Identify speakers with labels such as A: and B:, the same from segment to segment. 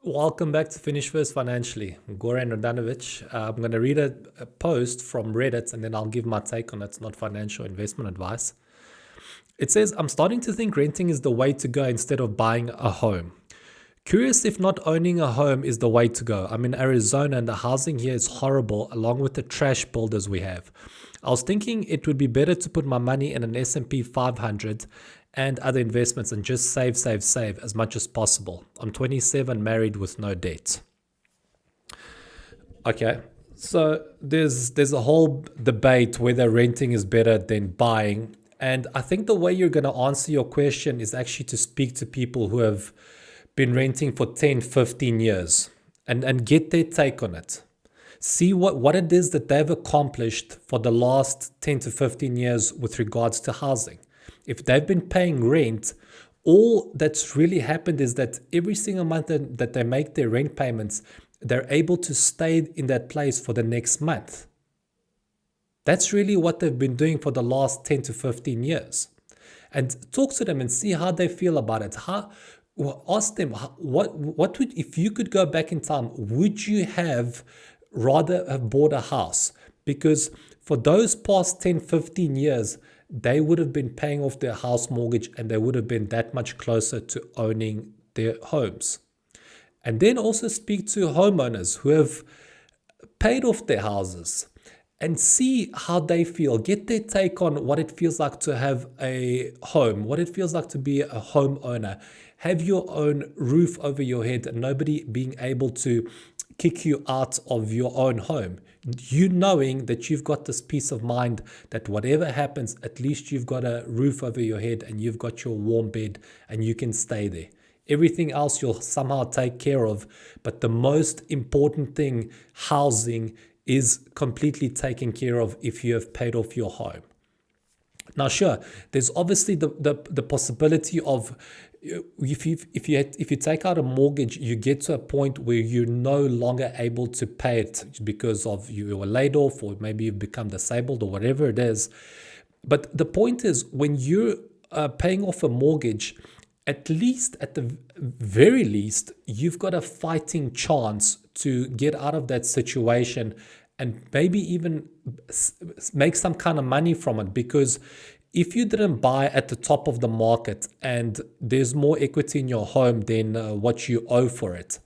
A: Welcome back to Finish First Financially. I'm Goran Radanovic. I'm going to read a post from Reddit and then I'll give my take on it. It's not financial investment advice. It says, I'm starting to think renting is the way to go instead of buying a home. Curious if not owning a home is the way to go. I'm in Arizona and the housing here is horrible along with the trash builders we have. I was thinking it would be better to put my money in an S&P 500 and other investments and just save as much as possible. I'm 27, married with no debt. Okay. So there's a whole debate whether renting is better than buying. And I think the way you're going to answer your question is actually to speak to people who have been renting for 10, 15 years and get their take on it. See what it is that they've accomplished for the last 10 to 15 years with regards to housing. If they've been paying rent, all that's really happened is that every single month that they make their rent payments, they're able to stay in that place for the next month. That's really what they've been doing for the last 10 to 15 years. And talk to them and see how they feel about it. Ask them, what would, if you could go back in time, would you have rather have bought a house? Because for those past 10, 15 years, they would have been paying off their house mortgage and they would have been that much closer to owning their homes. And then also speak to homeowners who have paid off their houses and see how they feel. Get their take on what it feels like to have a home, what it feels like to be a homeowner, have your own roof over your head and nobody being able to kick you out of your own home. You knowing that you've got this peace of mind that whatever happens, at least you've got a roof over your head and you've got your warm bed and you can stay there. Everything else you'll somehow take care of. But the most important thing, housing, is completely taken care of if you have paid off your home. Now, sure, there's obviously the possibility of if you take out a mortgage, you get to a point where you're no longer able to pay it because of you were laid off or maybe you've become disabled or whatever it is. But the point is, when you're paying off a mortgage, at least at the very least, you've got a fighting chance to get out of that situation and maybe even make some kind of money from it. Because if you didn't buy at the top of the market and there's more equity in your home than what you owe for it,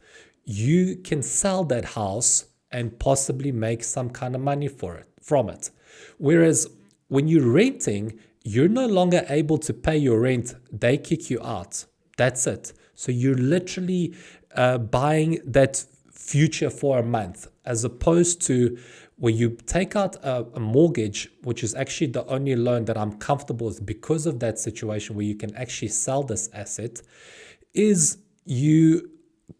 A: you can sell that house and possibly make some kind of money from it. Whereas when you're renting, you're no longer able to pay your rent. They kick you out. That's it. So you're literally buying that future for a month, as opposed to where you take out a mortgage, which is actually the only loan that I'm comfortable with because of that situation where you can actually sell this asset, is you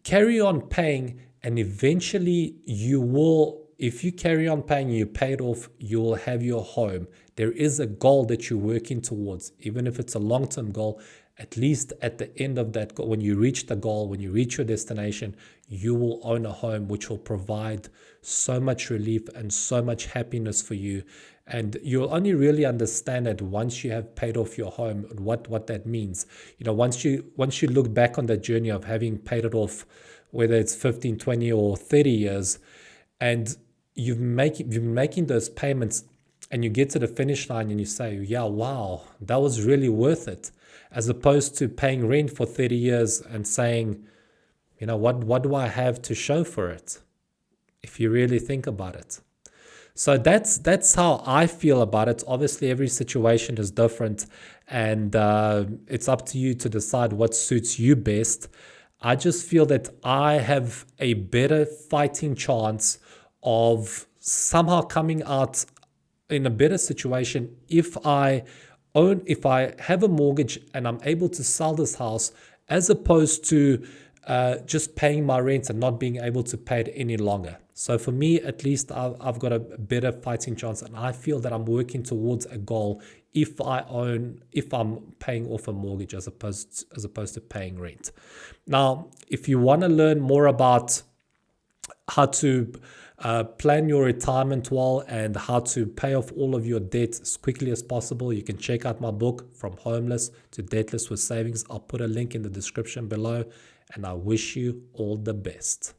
A: carry on paying and eventually you will, if you carry on paying, you pay it off, you will have your home. There is a goal that you're working towards, even if it's a long-term goal. At least at the end of that goal, when you reach the goal, when you reach your destination, you will own a home which will provide so much relief and so much happiness for you. And you'll only really understand it once you have paid off your home, what that means. You know, once you look back on that journey of having paid it off, whether it's 15, 20 or 30 years, and you've been making those payments and you get to the finish line and you say, yeah, wow, that was really worth it. As opposed to paying rent for 30 years and saying, you know, what do I have to show for it? If you really think about it. So that's how I feel about it. Obviously, every situation is different and it's up to you to decide what suits you best. I just feel that I have a better fighting chance of somehow coming out in a better situation if I have a mortgage and I'm able to sell this house, as opposed to just paying my rent and not being able to pay it any longer. So for me, at least I've got a better fighting chance, and I feel that I'm working towards a goal if I'm paying off a mortgage as opposed to paying rent. Now, if you want to learn more about plan your retirement well and how to pay off all of your debt as quickly as possible, you can check out my book, From Homeless to Debtless with Savings. I'll put a link in the description below, and I wish you all the best.